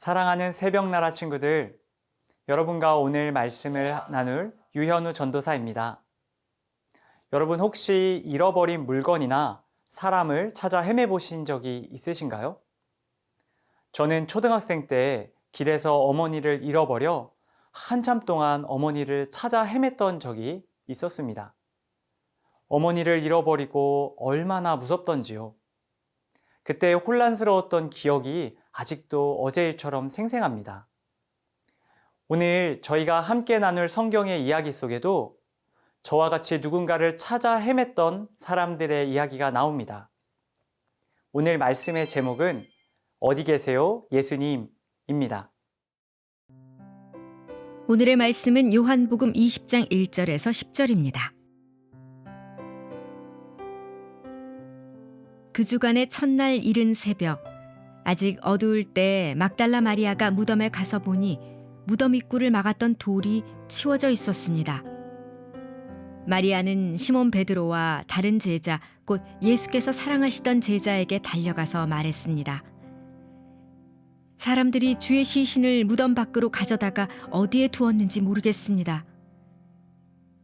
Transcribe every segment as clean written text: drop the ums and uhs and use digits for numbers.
사랑하는 새벽나라 친구들, 여러분과 오늘 말씀을 나눌 유현우 전도사입니다. 여러분 혹시 잃어버린 물건이나 사람을 찾아 헤매보신 적이 있으신가요? 저는 초등학생 때 길에서 어머니를 잃어버려 한참 동안 어머니를 찾아 헤맸던 적이 있었습니다. 어머니를 잃어버리고 얼마나 무섭던지요. 그때 혼란스러웠던 기억이 아직도 어제 일처럼 생생합니다. 오늘 저희가 함께 나눌 성경의 이야기 속에도 저와 같이 누군가를 찾아 헤맸던 사람들의 이야기가 나옵니다. 오늘 말씀의 제목은 어디 계세요, 예수님입니다. 오늘의 말씀은 요한복음 20장 1절에서 10절입니다. 그 주간의 첫날 이른 새벽, 아직 어두울 때 막달라 마리아가 무덤에 가서 보니 무덤 입구를 막았던 돌이 치워져 있었습니다. 마리아는 시몬 베드로와 다른 제자, 곧 예수께서 사랑하시던 제자에게 달려가서 말했습니다. 사람들이 주의 시신을 무덤 밖으로 가져다가 어디에 두었는지 모르겠습니다.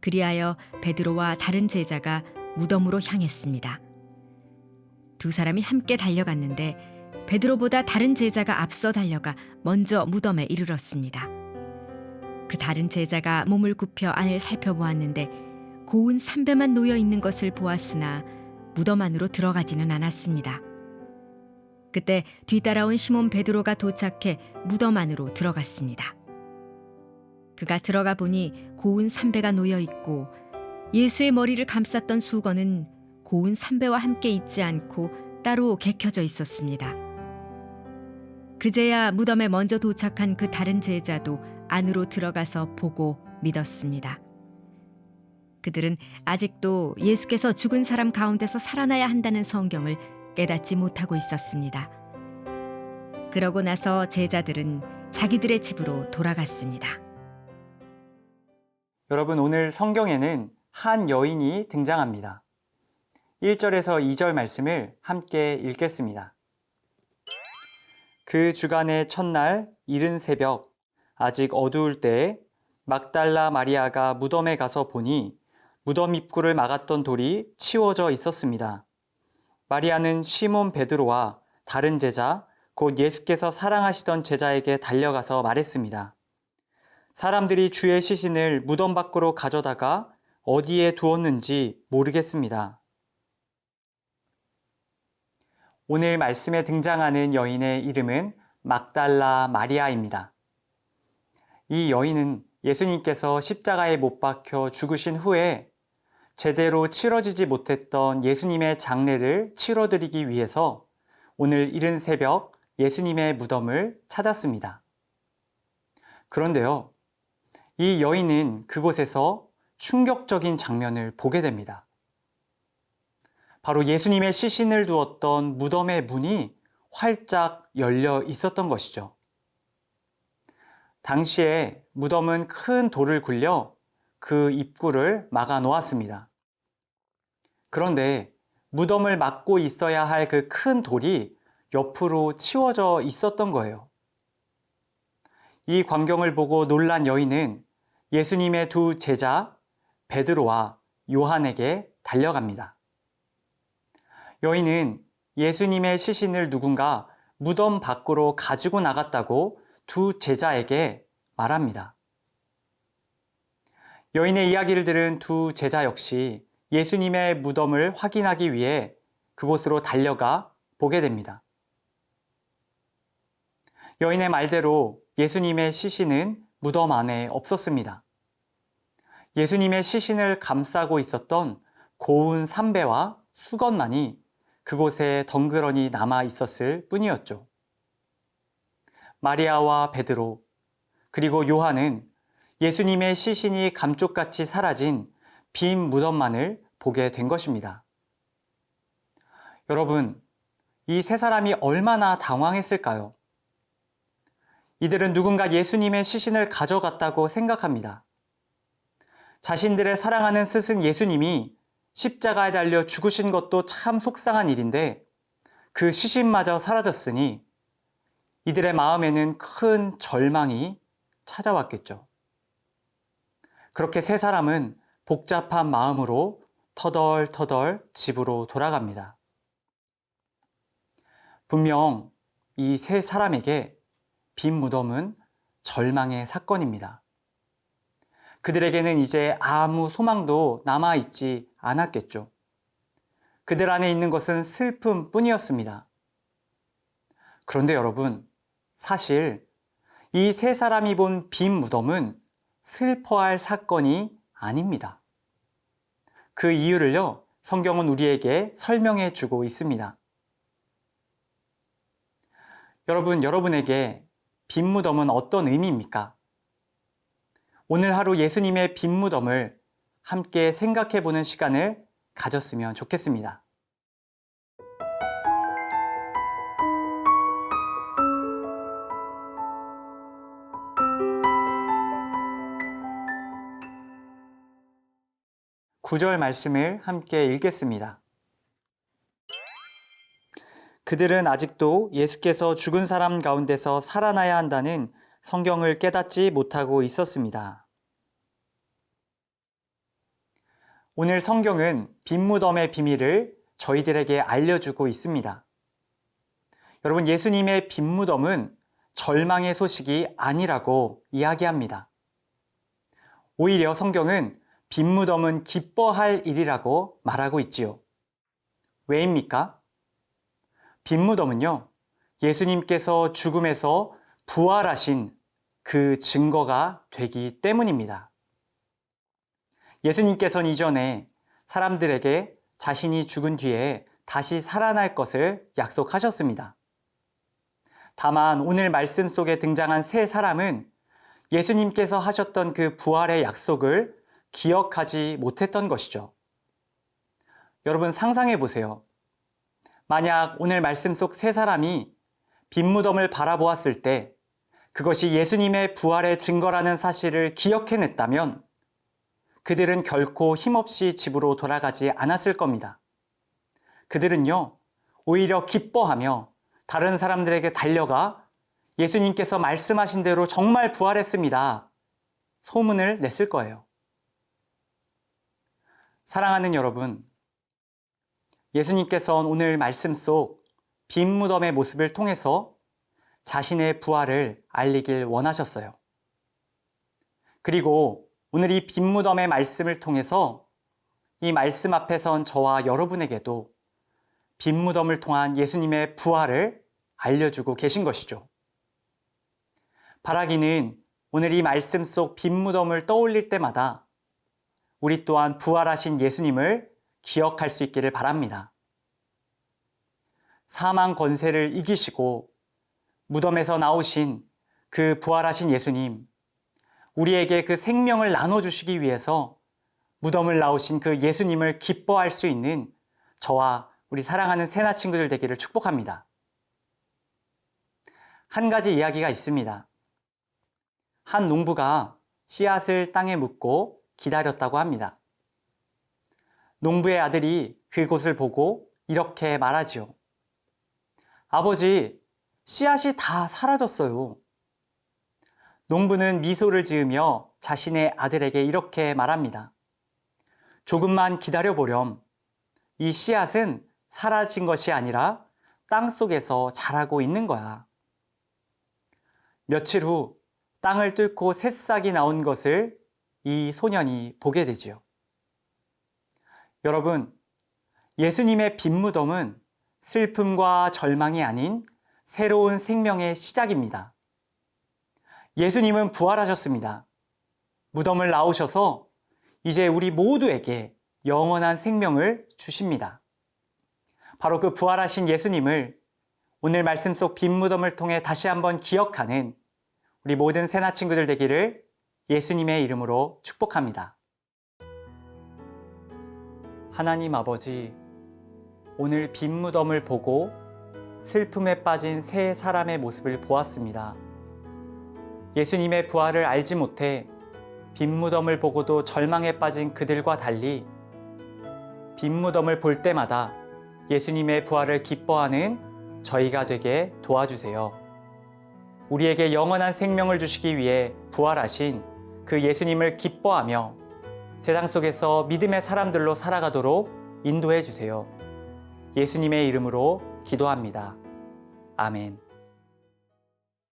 그리하여 베드로와 다른 제자가 무덤으로 향했습니다. 두 사람이 함께 달려갔는데 베드로보다 다른 제자가 앞서 달려가 먼저 무덤에 이르렀습니다. 그 다른 제자가 몸을 굽혀 안을 살펴보았는데 고운 삼배만 놓여 있는 것을 보았으나 무덤 안으로 들어가지는 않았습니다. 그때 뒤따라온 시몬 베드로가 도착해 무덤 안으로 들어갔습니다. 그가 들어가 보니 고운 삼배가 놓여 있고 예수의 머리를 감쌌던 수건은 고운 삼배와 함께 있지 않고 따로 개켜져 있었습니다. 그제야 무덤에 먼저 도착한 그 다른 제자도 안으로 들어가서 보고 믿었습니다. 그들은 아직도 예수께서 죽은 사람 가운데서 살아나야 한다는 성경을 깨닫지 못하고 있었습니다. 그러고 나서 제자들은 자기들의 집으로 돌아갔습니다. 여러분, 오늘 성경에는 한 여인이 등장합니다. 1절에서 2절 말씀을 함께 읽겠습니다. 그 주간의 첫날 이른 새벽, 아직 어두울 때 막달라 마리아가 무덤에 가서 보니 무덤 입구를 막았던 돌이 치워져 있었습니다. 마리아는 시몬 베드로와 다른 제자, 곧 예수께서 사랑하시던 제자에게 달려가서 말했습니다. 사람들이 주의 시신을 무덤 밖으로 가져다가 어디에 두었는지 모르겠습니다. 오늘 말씀에 등장하는 여인의 이름은 막달라 마리아입니다. 이 여인은 예수님께서 십자가에 못 박혀 죽으신 후에 제대로 치러지지 못했던 예수님의 장례를 치러드리기 위해서 오늘 이른 새벽 예수님의 무덤을 찾았습니다. 그런데요, 이 여인은 그곳에서 충격적인 장면을 보게 됩니다. 바로 예수님의 시신을 두었던 무덤의 문이 활짝 열려 있었던 것이죠. 당시에 무덤은 큰 돌을 굴려 그 입구를 막아 놓았습니다. 그런데 무덤을 막고 있어야 할 그 큰 돌이 옆으로 치워져 있었던 거예요. 이 광경을 보고 놀란 여인은 예수님의 두 제자 베드로와 요한에게 달려갑니다. 여인은 예수님의 시신을 누군가 무덤 밖으로 가지고 나갔다고 두 제자에게 말합니다. 여인의 이야기를 들은 두 제자 역시 예수님의 무덤을 확인하기 위해 그곳으로 달려가 보게 됩니다. 여인의 말대로 예수님의 시신은 무덤 안에 없었습니다. 예수님의 시신을 감싸고 있었던 고운 삼배와 수건만이 그곳에 덩그러니 남아 있었을 뿐이었죠. 마리아와 베드로, 그리고 요한은 예수님의 시신이 감쪽같이 사라진 빈 무덤만을 보게 된 것입니다. 여러분, 이 세 사람이 얼마나 당황했을까요? 이들은 누군가 예수님의 시신을 가져갔다고 생각합니다. 자신들의 사랑하는 스승 예수님이 십자가에 달려 죽으신 것도 참 속상한 일인데 그 시신마저 사라졌으니 이들의 마음에는 큰 절망이 찾아왔겠죠. 그렇게 세 사람은 복잡한 마음으로 터덜터덜 집으로 돌아갑니다. 분명 이 세 사람에게 빈 무덤은 절망의 사건입니다. 그들에게는 이제 아무 소망도 남아있지 않았겠죠. 그들 안에 있는 것은 슬픔뿐이었습니다. 그런데 여러분, 사실 이 세 사람이 본 빈 무덤은 슬퍼할 사건이 아닙니다. 그 이유를요, 성경은 우리에게 설명해 주고 있습니다. 여러분, 여러분에게 빈 무덤은 어떤 의미입니까? 오늘 하루 예수님의 빈 무덤을 함께 생각해 보는 시간을 가졌으면 좋겠습니다. 구절 말씀을 함께 읽겠습니다. 그들은 아직도 예수께서 죽은 사람 가운데서 살아나야 한다는 성경을 깨닫지 못하고 있었습니다. 오늘 성경은 빈 무덤의 비밀을 저희들에게 알려주고 있습니다. 여러분, 예수님의 빈 무덤은 절망의 소식이 아니라고 이야기합니다. 오히려 성경은 빈 무덤은 기뻐할 일이라고 말하고 있지요. 왜입니까? 빈 무덤은요, 예수님께서 죽음에서 부활하신 그 증거가 되기 때문입니다. 예수님께서는 이전에 사람들에게 자신이 죽은 뒤에 다시 살아날 것을 약속하셨습니다. 다만 오늘 말씀 속에 등장한 세 사람은 예수님께서 하셨던 그 부활의 약속을 기억하지 못했던 것이죠. 여러분, 상상해 보세요. 만약 오늘 말씀 속 세 사람이 빈 무덤을 바라보았을 때 그것이 예수님의 부활의 증거라는 사실을 기억해냈다면 그들은 결코 힘없이 집으로 돌아가지 않았을 겁니다. 그들은요, 오히려 기뻐하며 다른 사람들에게 달려가 예수님께서 말씀하신 대로 정말 부활했습니다. 소문을 냈을 거예요. 사랑하는 여러분, 예수님께서는 오늘 말씀 속 빈 무덤의 모습을 통해서 자신의 부활을 알리길 원하셨어요. 그리고 오늘 이 빈 무덤의 말씀을 통해서 이 말씀 앞에 선 저와 여러분에게도 빈 무덤을 통한 예수님의 부활을 알려주고 계신 것이죠. 바라기는 오늘 이 말씀 속 빈 무덤을 떠올릴 때마다 우리 또한 부활하신 예수님을 기억할 수 있기를 바랍니다. 사망 권세를 이기시고 무덤에서 나오신 그 부활하신 예수님, 우리에게 그 생명을 나눠주시기 위해서 무덤을 나오신 그 예수님을 기뻐할 수 있는 저와 우리 사랑하는 새나 친구들 되기를 축복합니다. 한 가지 이야기가 있습니다. 한 농부가 씨앗을 땅에 묻고 기다렸다고 합니다. 농부의 아들이 그곳을 보고 이렇게 말하지요. 아버지, 씨앗이 다 사라졌어요. 농부는 미소를 지으며 자신의 아들에게 이렇게 말합니다. 조금만 기다려보렴. 이 씨앗은 사라진 것이 아니라 땅 속에서 자라고 있는 거야. 며칠 후 땅을 뚫고 새싹이 나온 것을 이 소년이 보게 되지요. 여러분, 예수님의 빈 무덤은 슬픔과 절망이 아닌 새로운 생명의 시작입니다. 예수님은 부활하셨습니다. 무덤을 나오셔서 이제 우리 모두에게 영원한 생명을 주십니다. 바로 그 부활하신 예수님을 오늘 말씀 속 빈 무덤을 통해 다시 한번 기억하는 우리 모든 새나 친구들 되기를 예수님의 이름으로 축복합니다. 하나님 아버지, 오늘 빈 무덤을 보고 슬픔에 빠진 세 사람의 모습을 보았습니다. 예수님의 부활을 알지 못해 빈 무덤을 보고도 절망에 빠진 그들과 달리 빈 무덤을 볼 때마다 예수님의 부활을 기뻐하는 저희가 되게 도와주세요. 우리에게 영원한 생명을 주시기 위해 부활하신 그 예수님을 기뻐하며 세상 속에서 믿음의 사람들로 살아가도록 인도해 주세요. 예수님의 이름으로 기도합니다. 아멘.